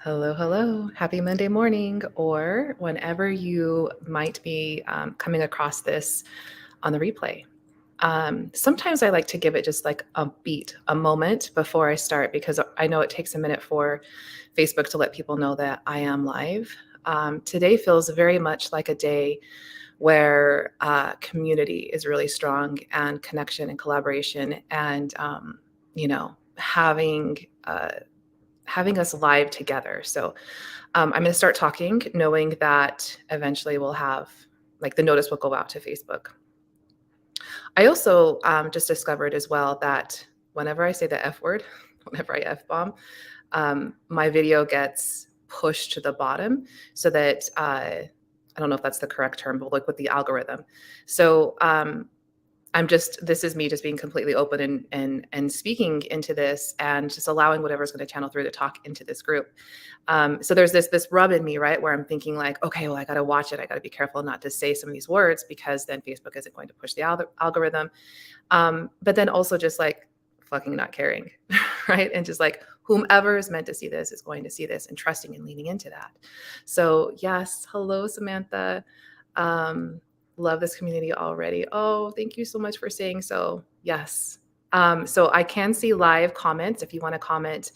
Hello, hello. Happy Monday morning, or whenever you might be coming across this on the replay. Sometimes I like to give it just like a beat, a moment before I start, because I know it takes a minute for Facebook to let people know that I am live. Today feels very much like a day where community is really strong and connection and collaboration and, having us live together. So I'm going to start talking, knowing that eventually we'll have, like, the notice will go out to Facebook. I also just discovered as well that whenever I say the F word, whenever I F bomb, my video gets pushed to the bottom so that I don't know if that's the correct term, but like with the algorithm. So this is me just being completely open and speaking into this and just allowing whatever's going to channel through to talk into this group. So there's this rub in me, right, where I'm thinking like, okay, well, I got to watch it. I got to be careful not to say some of these words because then Facebook isn't going to push the algorithm. But then also just like fucking not caring, right? And just like whomever is meant to see this is going to see this and trusting and leaning into that. So yes, hello, Samantha. Um, Love this community already. Oh, thank you so much for saying so. Yes. So I can see live comments if you want to comment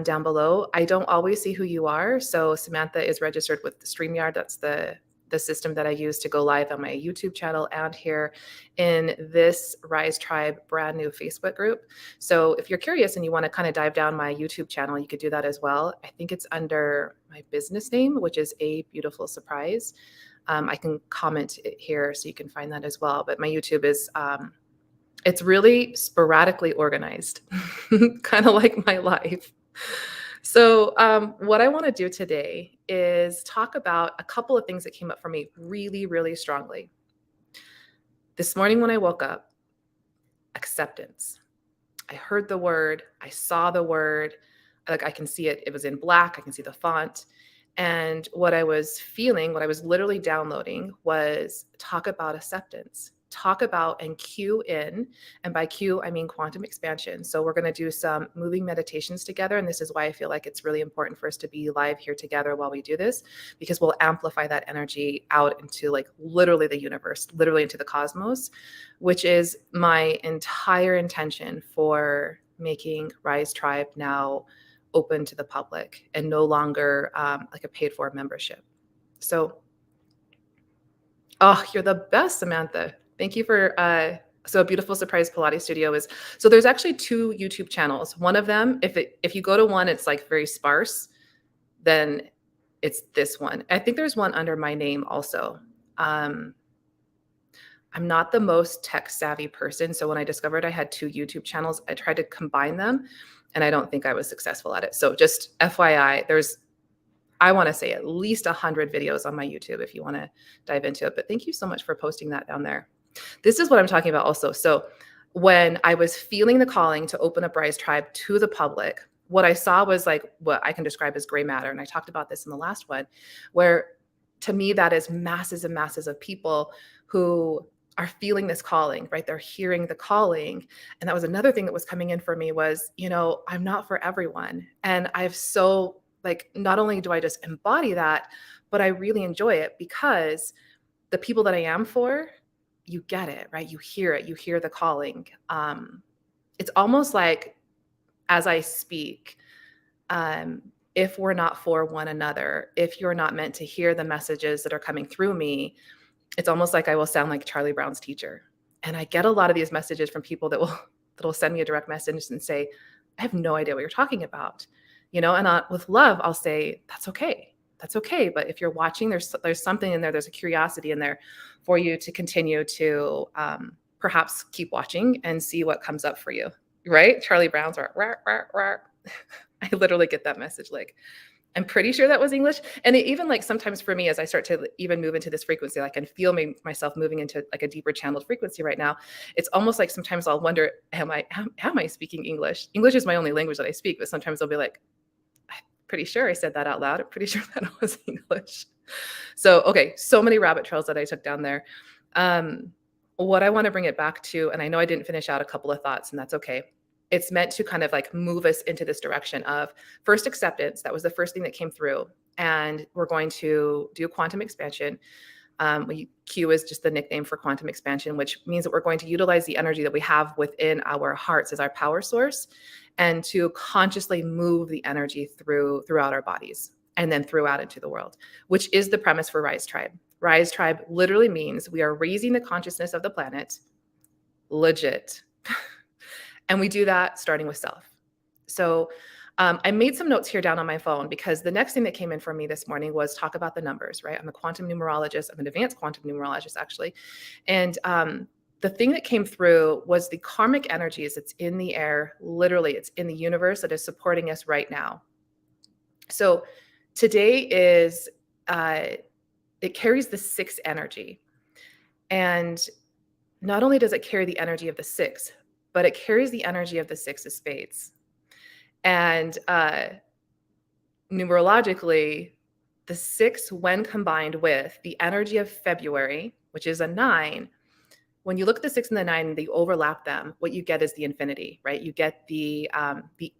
down below. I don't always see who you are. So Samantha is registered with the StreamYard. That's the system that I use to go live on my YouTube channel and here in this Rise Tribe brand new Facebook group. So if you're curious and you want to kind of dive down my YouTube channel, you could do that as well. I think it's under my business name, which is A Beautiful Surprise. I can comment it here so you can find that as well. But my YouTube is, it's really sporadically organized, kind of like my life. So what I want to do today is talk about a couple of things that came up for me really, really strongly. This morning when I woke up, acceptance. I heard the word, I saw the word, like I can see it. It was in black, I can see the font. And what I was feeling, what I was literally downloading was talk about acceptance, talk about and cue in. And by cue, I mean quantum expansion. So we're going to do some moving meditations together. And this is why I feel like it's really important for us to be live here together while we do this, because we'll amplify that energy out into like literally the universe, literally into the cosmos, which is my entire intention for making Rise Tribe now open to the public and no longer like a paid for membership. So, oh, you're the best, Samantha. Thank you for, so a Beautiful Surprise Pilates Studio is, so there's actually two YouTube channels. One of them, if you go to one, it's like very sparse, then it's this one. I think there's one under my name also. I'm not the most tech savvy person. So when I discovered I had two YouTube channels, I tried to combine them and I don't think I was successful at it. So just FYI, I want to say at least 100 videos on my YouTube if you want to dive into it. But thank you so much for posting that down there. This is what I'm talking about also. So when I was feeling the calling to open up Rise Tribe to the public, what I saw was like what I can describe as gray matter. And I talked about this in the last one, where to me, that is masses and masses of people who are feeling this calling, right? They're hearing the calling. And that was another thing that was coming in for me was, I'm not for everyone. And I've so like, not only do I just embody that, but I really enjoy it because the people that I am for, you get it, right? You hear the calling. It's almost like as I speak, if we're not for one another, if you're not meant to hear the messages that are coming through me, it's almost like I will sound like Charlie Brown's teacher. And I get a lot of these messages from people that'll send me a direct message and say, I have no idea what you're talking about. And with love, I'll say, that's okay. That's okay. But if you're watching, there's something in there. There's a curiosity in there for you to continue to perhaps keep watching and see what comes up for you. Right? Charlie Brown's are, rah, rah, rah. I literally get that message like, I'm pretty sure that was English. And even like sometimes for me, as I start to even move into this frequency, like I can feel myself moving into like a deeper channeled frequency right now. It's almost like sometimes I'll wonder, am I speaking English? English is my only language that I speak, but sometimes I'll be like, I'm pretty sure I said that out loud. I'm pretty sure that was English. So, okay, so many rabbit trails that I took down there. What I want to bring it back to, and I know I didn't finish out a couple of thoughts, and that's okay. It's meant to kind of like move us into this direction of first acceptance. That was the first thing that came through. And we're going to do quantum expansion. Q is just the nickname for quantum expansion, which means that we're going to utilize the energy that we have within our hearts as our power source, and to consciously move the energy throughout our bodies and then throughout into the world, which is the premise for Rise Tribe. Rise Tribe literally means we are raising the consciousness of the planet, legit. And we do that starting with self. So I made some notes here down on my phone because the next thing that came in for me this morning was talk about the numbers, right? I'm a quantum numerologist. I'm an advanced quantum numerologist, actually. And the thing that came through was the karmic energies that's in the air. Literally, it's in the universe that is supporting us right now. So today is, it carries the 6 energy. And not only does it carry the energy of the 6, but it carries the energy of the 6 of spades. And numerologically, the 6, when combined with the energy of February, which is a 9, when you look at the 6 and the 9 and you overlap them, what you get is the infinity, right? You get the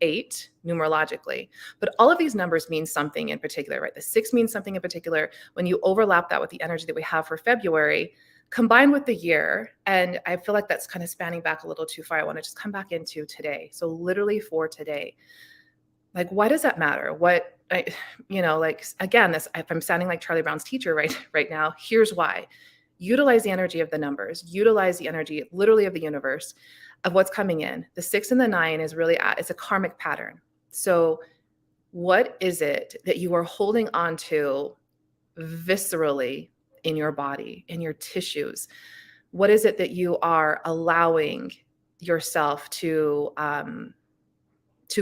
8 numerologically. But all of these numbers mean something in particular, right? The 6 means something in particular. When you overlap that with the energy that we have for February, combined with the year, and I feel like that's kind of spanning back a little too far. I want to just come back into today. So literally for today, like, why does that matter? Like, again, this, if I'm sounding like Charlie Brown's teacher right now, here's why. Utilize the energy of the numbers, utilize the energy literally of the universe, of what's coming in. The 6 and the 9 is really, it's a karmic pattern. So what is it that you are holding on to viscerally in your body, in your tissues? What is it that you are allowing yourself to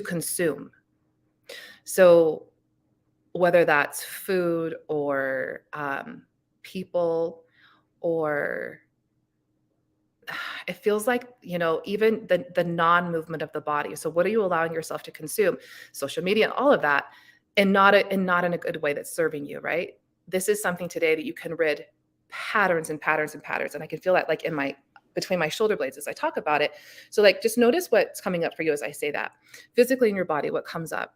consume? So whether that's food or people, or it feels like, even the non-movement of the body. So what are you allowing yourself to consume? Social media and all of that, and not in a good way that's serving you, right? This is something today that you can rid patterns and patterns and patterns. And I can feel that like between my shoulder blades as I talk about it. So like, just notice what's coming up for you as I say that. Physically in your body, what comes up?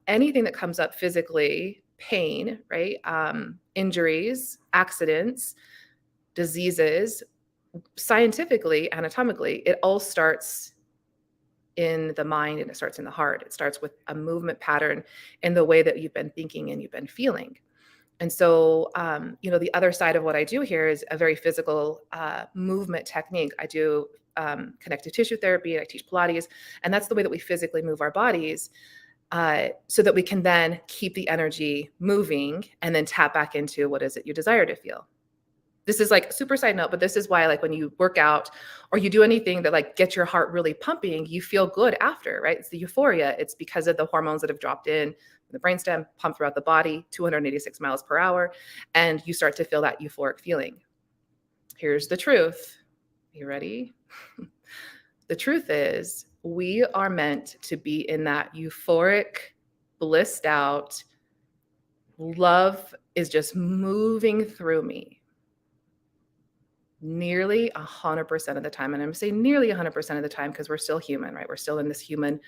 Anything that comes up physically, pain, right? Injuries, accidents, diseases, scientifically, anatomically, it all starts in the mind and it starts in the heart. It starts with a movement pattern in the way that you've been thinking and you've been feeling. And so, the other side of what I do here is a very physical movement technique. I do connective tissue therapy, and I teach Pilates, and that's the way that we physically move our bodies, so that we can then keep the energy moving and then tap back into what is it you desire to feel. This is like super side note, but this is why, like, when you work out or you do anything that like gets your heart really pumping, you feel good after, right? It's the euphoria. It's because of the hormones that have dropped in the brainstem, pump throughout the body, 286 miles per hour, and you start to feel that euphoric feeling. Here's the truth. You ready? The truth is, we are meant to be in that euphoric, blissed out, love is just moving through me nearly 100% of the time. And I'm saying nearly 100% of the time because we're still human, right? We're still in this human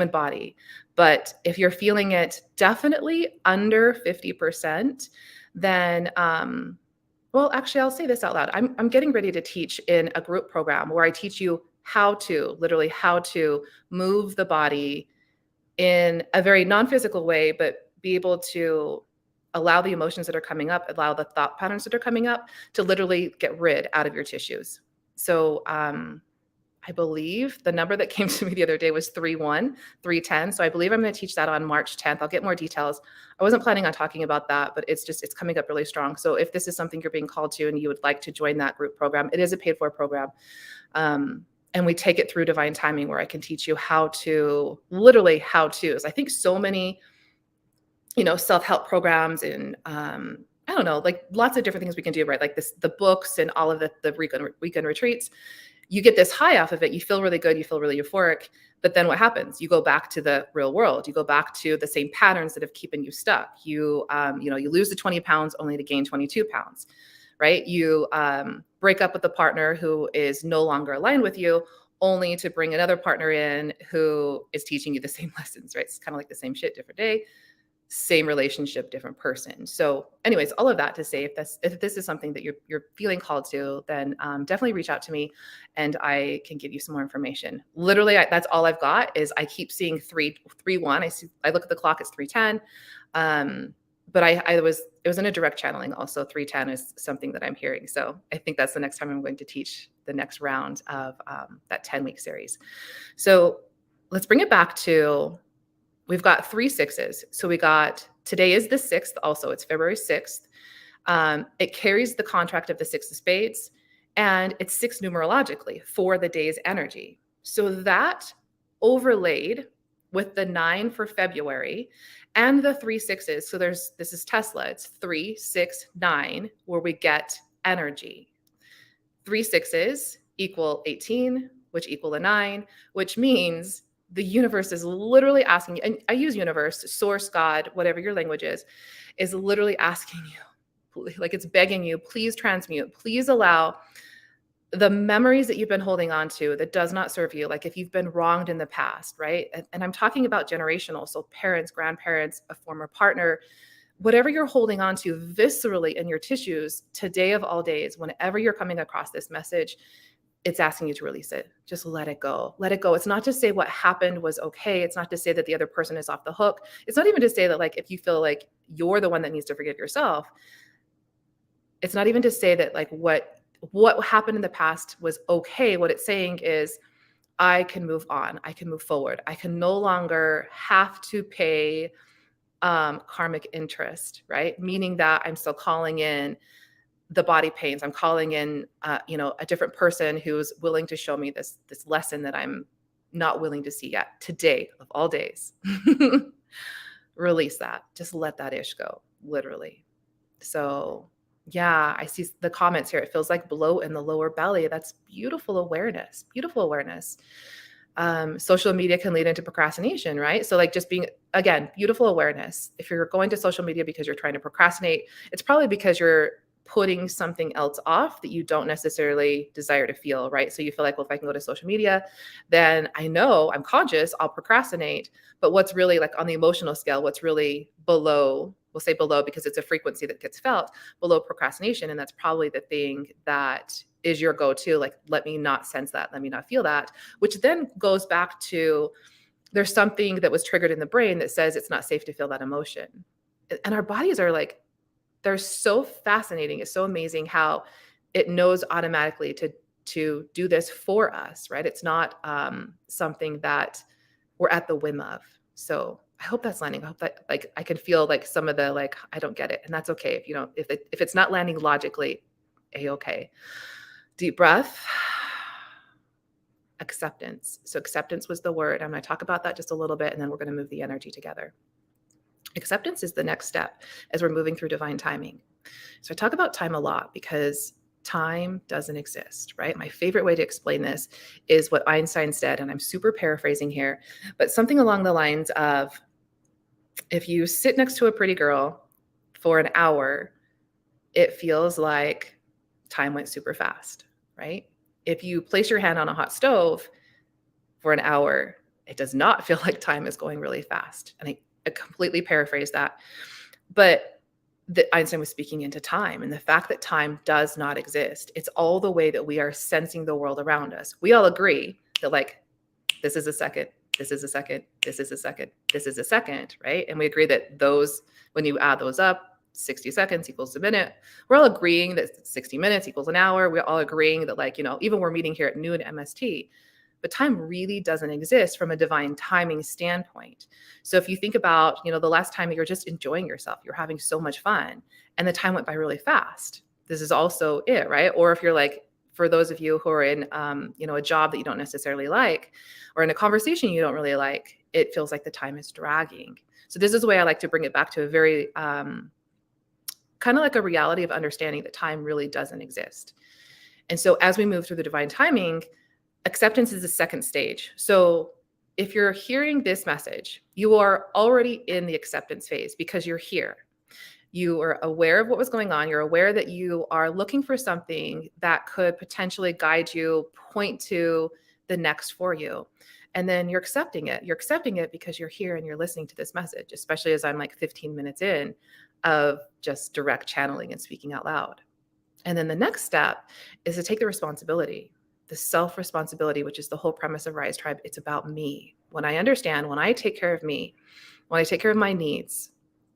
body. But if you're feeling it definitely under 50%, then, well, actually, I'll say this out loud. I'm getting ready to teach in a group program where I teach you how to move the body in a very non-physical way, but be able to allow the emotions that are coming up, allow the thought patterns that are coming up to literally get rid out of your tissues. So I believe the number that came to me the other day was 310. So I believe I'm going to teach that on March 10th. I'll get more details. I wasn't planning on talking about that, but it's coming up really strong. So if this is something you're being called to and you would like to join that group program, it is a paid for program. And we take it through divine timing where I can teach you literally how to's. I think so many self-help programs and I don't know, like lots of different things we can do, right? Like the books and all of the weekend retreats, you get this high off of it. You feel really good. You feel really euphoric. But then what happens? You go back to the real world. You go back to the same patterns that have keeping you stuck. You lose the 20 pounds only to gain 22 pounds, right? You break up with a partner who is no longer aligned with you, only to bring another partner in who is teaching you the same lessons, right? It's kind of like the same shit, different day, same relationship, different person. So anyways, all of that to say, if this is something that you're feeling called to, then definitely reach out to me and I can give you some more information. Literally, that's all I've got is I keep seeing 331. I look at the clock, it's 310. But it was in a direct channeling also. 310 is something that I'm hearing. So I think that's the next time I'm going to teach the next round of that 10-week series. So let's bring it back to, we've got 3 6s. So today is the 6th also, it's February 6th. It carries the contract of the 6 of spades and it's 6 numerologically for the day's energy. So that overlaid with the 9 for February and the 3 6s. So this is Tesla. It's 3, 6, 9, where we get energy. 3 6s equal 18, which equal a 9, which means the universe is literally asking you, and I use universe, source, God, whatever your language is literally asking you, like it's begging you, please transmute, please allow the memories that you've been holding on to that does not serve you, like if you've been wronged in the past, right? And I'm talking about generational, so parents, grandparents, a former partner, whatever you're holding on to viscerally in your tissues, today of all days, whenever you're coming across this message, it's asking you to release it. Just let it go. Let it go. It's not to say what happened was okay. It's not to say that the other person is off the hook. It's not even to say that, like, if you feel like you're the one that needs to forgive yourself, it's not even to say that like what happened in the past was okay. What it's saying is, I can move on. I can move forward. I can no longer have to pay karmic interest, right? Meaning that I'm still calling in the body pains. I'm calling in, a different person who's willing to show me this lesson that I'm not willing to see yet. Today of all days, release that. Just let that ish go, literally. So yeah, I see the comments here. It feels like bloat in the lower belly. That's beautiful awareness. Beautiful awareness. Social media can lead into procrastination, right? So like just being, again, beautiful awareness. If you're going to social media because you're trying to procrastinate, it's probably because you're putting something else off that you don't necessarily desire to feel, right? So you feel like, well, if I can go to social media, then I know I'm conscious, I'll procrastinate. But what's really like on the emotional scale, what's really below, we'll say below because it's a frequency that gets felt, below procrastination. And that's probably the thing that is your go-to, like, let me not sense that, let me not feel that, which then goes back to, there's something that was triggered in the brain that says it's not safe to feel that emotion. And our bodies are like, they're so fascinating. It's so amazing how it knows automatically to do this for us, right? It's not something that we're at the whim of. So I hope that's landing. I hope that like I can feel like some of the like I don't get it, and that's okay if you don't. If it's not landing logically, okay. Deep breath. Acceptance. So acceptance was the word. I'm going to talk about that just a little bit, and then we're going to move the energy together. Acceptance is the next step as we're moving through divine timing. So I talk about time a lot because time doesn't exist, right? My favorite way to explain this is what Einstein said, and I'm super paraphrasing here, but something along the lines of, if you sit next to a pretty girl for an hour, it feels like time went super fast, right? If you place your hand on a hot stove for an hour, it does not feel like time is going really fast. And I completely paraphrase that. But Einstein was speaking into time and the fact that time does not exist. It's all the way that we are sensing the world around us. We all agree that like, this is a second, this is a second, this is a second, this is a second, right? And we agree that those, when you add those up, 60 seconds equals a minute. We're all agreeing that 60 minutes equals an hour. We're all agreeing that like, even we're meeting here at noon MST, but time really doesn't exist from a divine timing standpoint. So if you think about, the last time you're just enjoying yourself, you're having so much fun and the time went by really fast. This is also it, right? Or if you're like, for those of you who are in, a job that you don't necessarily like, or in a conversation you don't really like, it feels like the time is dragging. So this is the way I like to bring it back to a very, kind of like a reality of understanding that time really doesn't exist. And so as we move through the divine timing, acceptance is the second stage. So if you're hearing this message, you are already in the acceptance phase because you're here. You are aware of what was going on. You're aware that you are looking for something that could potentially guide you, point to the next for you. And then you're accepting it. You're accepting it because you're here and you're listening to this message, especially as I'm like 15 minutes in of just direct channeling and speaking out loud. And then the next step is to take the responsibility, the self responsibility, which is the whole premise of Rise Tribe. It's about me. When I understand, when I take care of me, when I take care of my needs,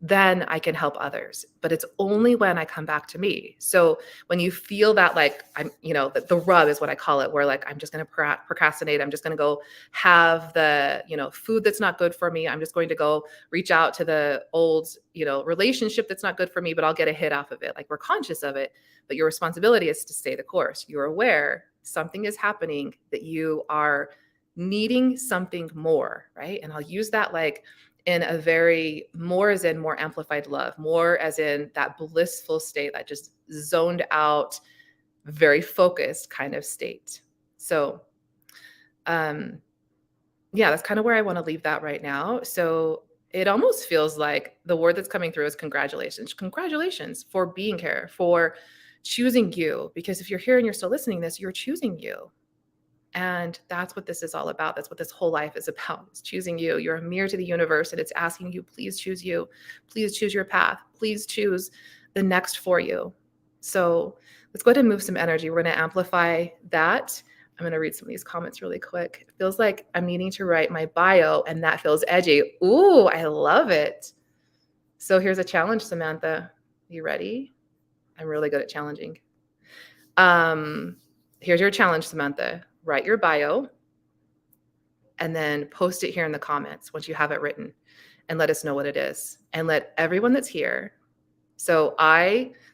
then I can help others. But it's only when I come back to me. So when you feel that, like, I'm, the rub is what I call it, where like, I'm just going to procrastinate. I'm just going to go have the, food that's not good for me. I'm just going to go reach out to the old, relationship that's not good for me, but I'll get a hit off of it. Like, we're conscious of it, but your responsibility is to stay the course. You're aware something is happening, that you are needing something more, right? And I'll use that like in a very more as in more amplified love, more as in that blissful state, that just zoned out, very focused kind of state. So, yeah, that's kind of where I want to leave that right now. So it almost feels like the word that's coming through is congratulations. Congratulations for being here, for choosing you. Because if you're here and you're still listening to this, you're choosing you. And that's what this is all about. That's what this whole life is about. It's choosing you. You're a mirror to the universe, and it's asking you, please choose you. Please choose your path. Please choose the next for you. So let's go ahead and move some energy. We're going to amplify that. I'm going to read some of these comments really quick. It feels like I'm needing to write my bio, and that feels edgy. Ooh, I love it. So here's a challenge, Samantha. You ready? I'm really good at challenging. Here's your challenge, Samantha. Write your bio and then post it here in the comments once you have it written, and let us know what it is, and let everyone that's here. So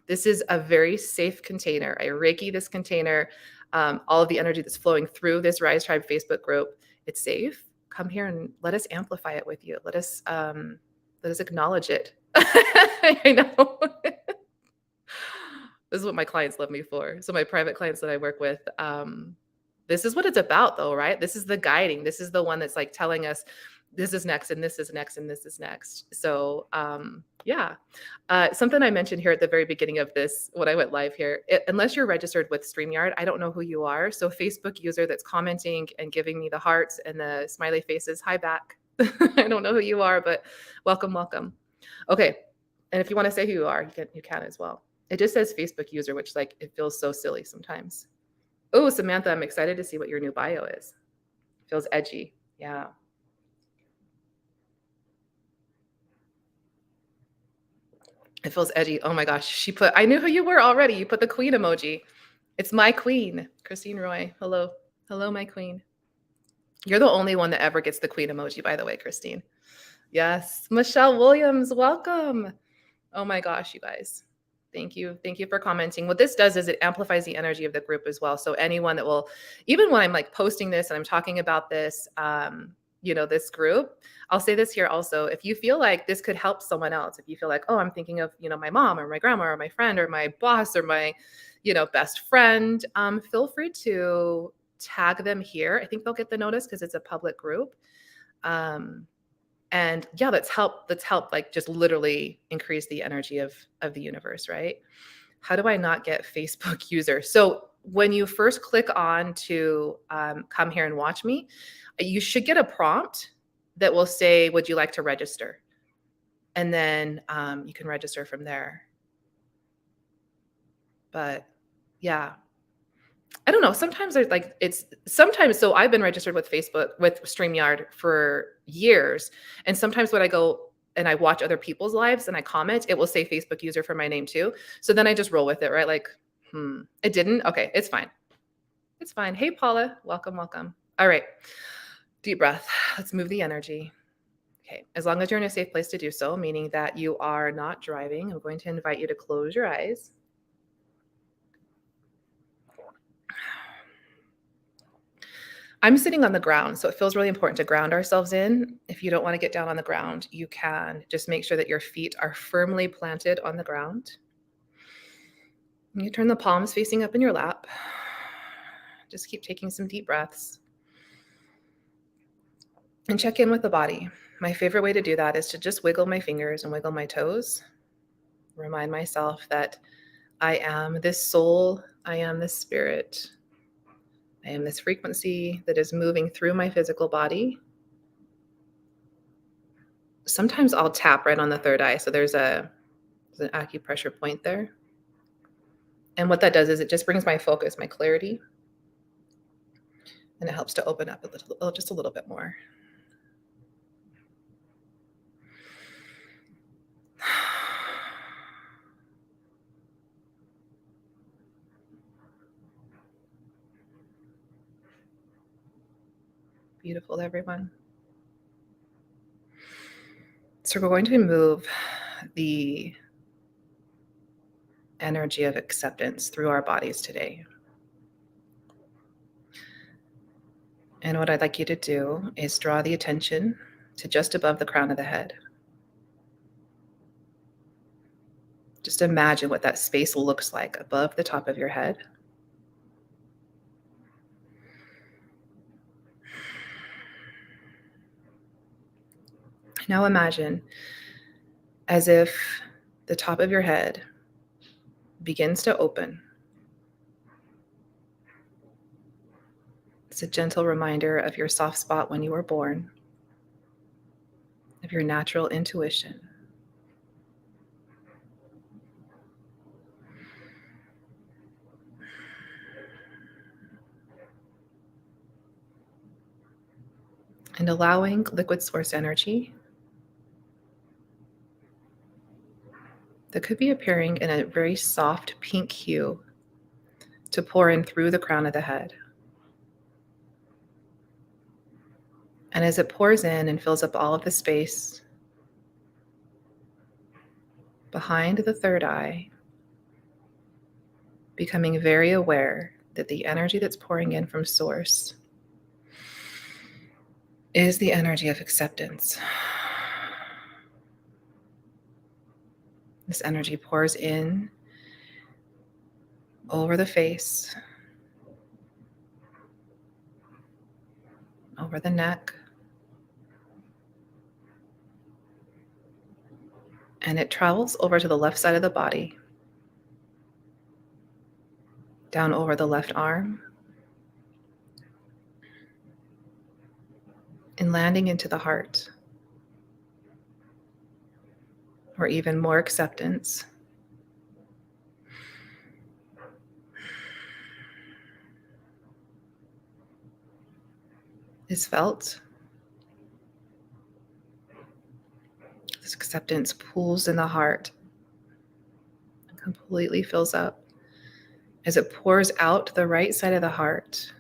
this is a very safe container. I Reiki this container. All of the energy that's flowing through this Rise Tribe Facebook group, it's safe. Come here and let us amplify it with you. Let us acknowledge it. I know. This is what my clients love me for. So my private clients that I work with, this is what it's about though, right? This is the guiding. This is the one that's like telling us this is next and this is next and this is next. So yeah. Something I mentioned here at the very beginning of this, when I went live here, unless you're registered with StreamYard, I don't know who you are. So Facebook user that's commenting and giving me the hearts and the smiley faces, hi back. I don't know who you are, but welcome, welcome. Okay. And if you want to say who you are, you can as well. It just says Facebook user, which like, it feels so silly sometimes. Oh, Samantha, I'm excited to see what your new bio is. Feels edgy. Yeah. It feels edgy. Oh my gosh. I knew who you were already. You put the queen emoji. It's my queen, Christine Roy. Hello. Hello, my queen. You're the only one that ever gets the queen emoji, by the way, Christine. Yes. Michelle Williams, welcome. Oh my gosh, you guys. Thank you. Thank you for commenting. What this does is it amplifies the energy of the group as well. So anyone that will, even when I'm like posting this and I'm talking about this, this group, I'll say this here also. If you feel like this could help someone else, if you feel like, oh, I'm thinking of, my mom or my grandma or my friend or my boss or my, best friend, feel free to tag them here. I think they'll get the notice because it's a public group. And yeah, that's helped like just literally increase the energy of the universe, right? How do I not get Facebook user? So when you first click on to come here and watch me, you should get a prompt that will say, would you like to register? And then you can register from there. But yeah, I don't know. Sometimes so I've been registered with Facebook, with StreamYard for years. And sometimes when I go and I watch other people's lives and I comment, it will say Facebook user for my name too. So then I just roll with it, right? Like, it didn't. Okay, it's fine. It's fine. Hey, Paula, welcome, welcome. All right, deep breath. Let's move the energy. Okay, as long as you're in a safe place to do so, meaning that you are not driving, I'm going to invite you to close your eyes. I'm sitting on the ground, so it feels really important to ground ourselves in. If you don't want to get down on the ground, you can just make sure that your feet are firmly planted on the ground. You turn the palms facing up in your lap. Just keep taking some deep breaths. And check in with the body. My favorite way to do that is to just wiggle my fingers and wiggle my toes. Remind myself that I am this soul, I am this spirit. I am this frequency that is moving through my physical body. Sometimes I'll tap right on the third eye. So there's an acupressure point there. And what that does is it just brings my focus, my clarity, and it helps to open up just a little bit more. Beautiful, everyone. So we're going to move the energy of acceptance through our bodies today. And what I'd like you to do is draw the attention to just above the crown of the head. Just imagine what that space looks like above the top of your head. Now imagine as if the top of your head begins to open. It's a gentle reminder of your soft spot when you were born, of your natural intuition. And allowing liquid source energy that could be appearing in a very soft pink hue to pour in through the crown of the head. And as it pours in and fills up all of the space behind the third eye, becoming very aware that the energy that's pouring in from source is the energy of acceptance. This energy pours in over the face, over the neck, and it travels over to the left side of the body, down over the left arm, and landing into the heart, or even more acceptance. Is felt. This acceptance pools in the heart and completely fills up as it pours out the right side of the heart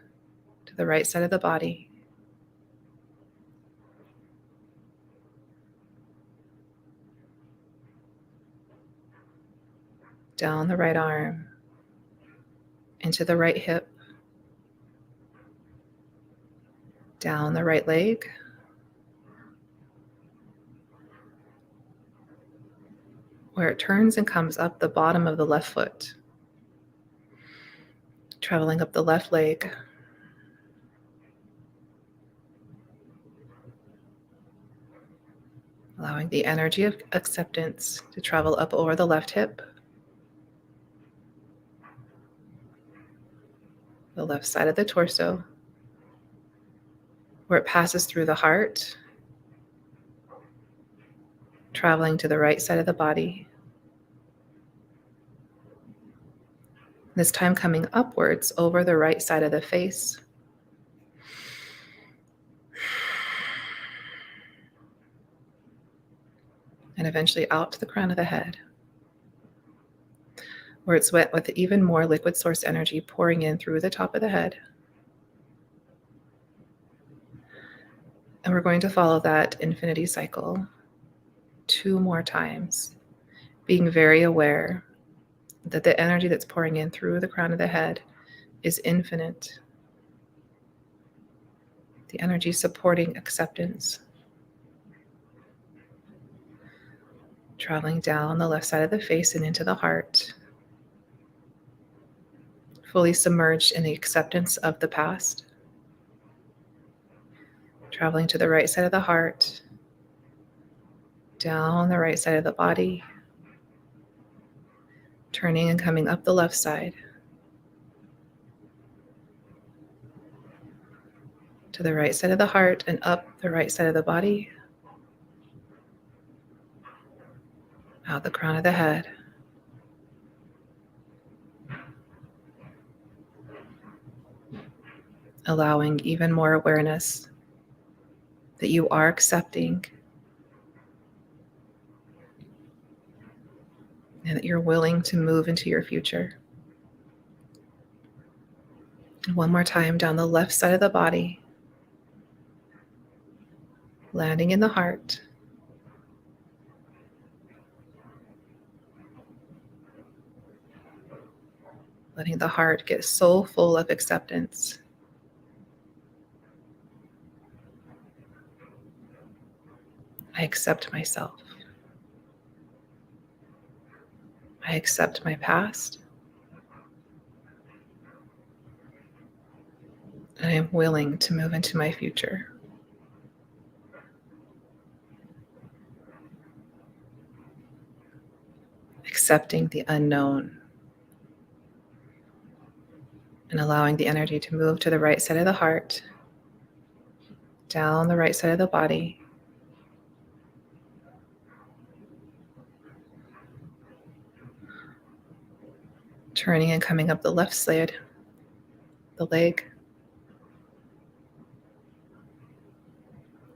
to the right side of the body. Down the right arm, into the right hip, down the right leg, where it turns and comes up the bottom of the left foot, traveling up the left leg, allowing the energy of acceptance to travel up over the left hip, the left side of the torso, where it passes through the heart, traveling to the right side of the body. This time coming upwards over the right side of the face. And eventually out to the crown of the head, where it's wet with even more liquid source energy pouring in through the top of the head. And we're going to follow that infinity cycle 2 more times, being very aware that the energy that's pouring in through the crown of the head is infinite. The energy supporting acceptance, traveling down the left side of the face and into the heart, fully submerged in the acceptance of the past, traveling to the right side of the heart, down the right side of the body, turning and coming up the left side, to the right side of the heart and up the right side of the body, out the crown of the head. Allowing even more awareness that you are accepting and that you're willing to move into your future. And one more time down the left side of the body, landing in the heart. Letting the heart get so full of acceptance. I accept myself. I accept my past. And I am willing to move into my future. Accepting the unknown and allowing the energy to move to the right side of the heart, down the right side of the body, turning and coming up the left side, the leg,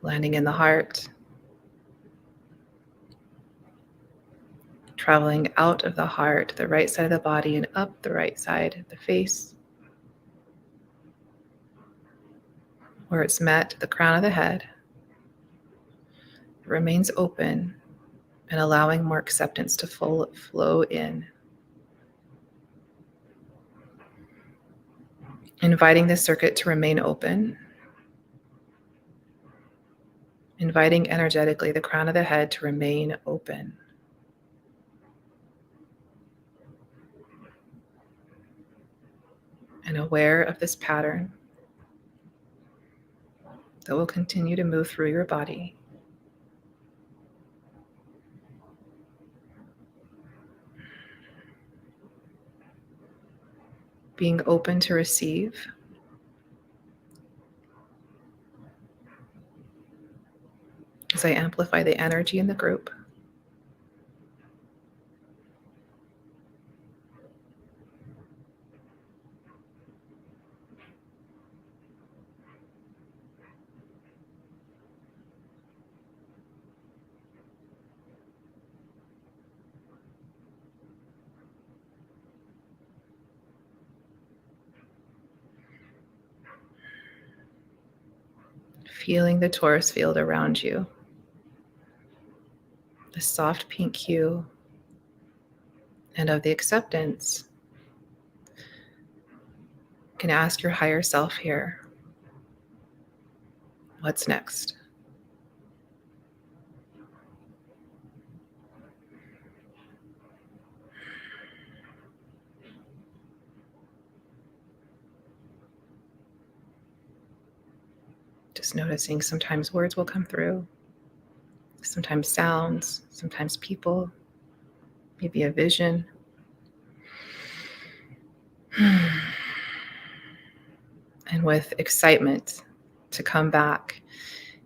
landing in the heart, traveling out of the heart, the right side of the body, and up the right side, the face, where it's met the crown of the head. It remains open and allowing more acceptance to flow in. Inviting the circuit to remain open. Inviting energetically the crown of the head to remain open. And aware of this pattern that will continue to move through your body. Being open to receive. As I amplify the energy in the group. Feeling the torus field around you. The soft pink hue and of the acceptance. You can ask your higher self here, what's next? Just noticing sometimes words will come through, sometimes sounds, sometimes people, maybe a vision. And with excitement to come back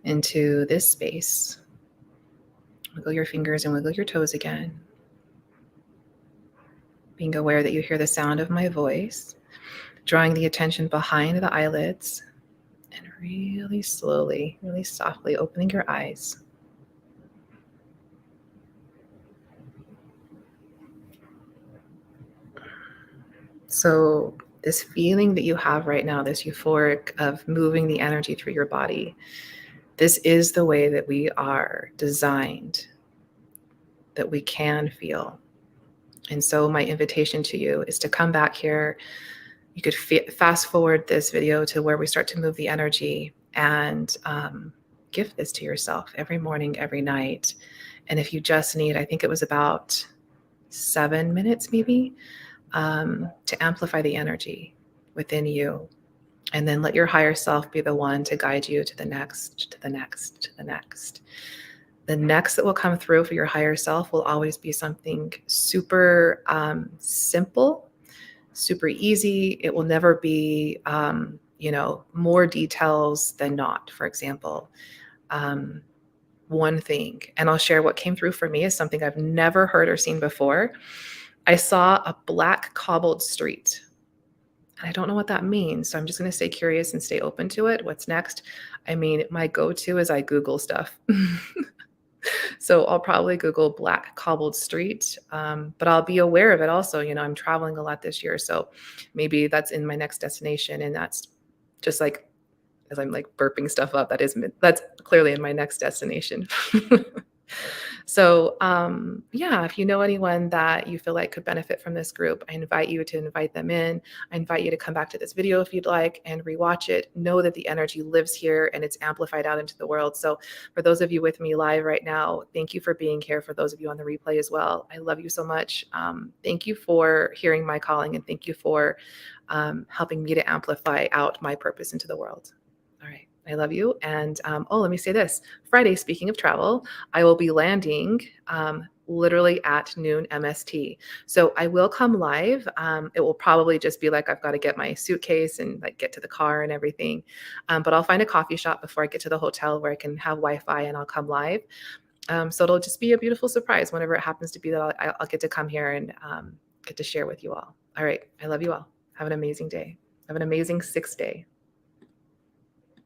into this space, wiggle your fingers and wiggle your toes again. Being aware that you hear the sound of my voice, drawing the attention behind the eyelids, and really slowly, really softly opening your eyes. So this feeling that you have right now, this euphoric of moving the energy through your body, this is the way that we are designed, that we can feel. And so my invitation to you is to come back here. You could fast forward this video to where we start to move the energy and gift this to yourself every morning, every night. And if you just need, I think it was about 7 minutes maybe, to amplify the energy within you. And then let your higher self be the one to guide you to the next, to the next, to the next. The next that will come through for your higher self will always be something super simple, super easy. It will never be more details than not, for example. Um, One thing, and I'll share what came through for me is something I've never heard or seen before. I saw a black cobbled street. And I don't know what that means. So I'm just going to stay curious and stay open to it. What's next? I mean, my go to is I Google stuff. So I'll probably Google black cobbled street, but I'll be aware of it also. I'm traveling a lot this year. So maybe that's in my next destination. And that's just like, as I'm like burping stuff up, that's clearly in my next destination. So, yeah, if you know anyone that you feel like could benefit from this group, I invite you to invite them in. I invite you to come back to this video if you'd like and rewatch it. Know that the energy lives here and it's amplified out into the world. So, for those of you with me live right now, thank you for being here. For those of you on the replay as well, I love you so much. Thank you for hearing my calling and thank you for helping me to amplify out my purpose into the world. All right. I love you. And let me say this. Friday, speaking of travel, I will be landing literally at noon MST. So I will come live. It will probably just be like I've got to get my suitcase and like get to the car and everything. But I'll find a coffee shop before I get to the hotel where I can have Wi-Fi and I'll come live. So it'll just be a beautiful surprise whenever it happens to be that I'll get to come here and get to share with you all. All right. I love you all. Have an amazing day. Have an amazing 6th day.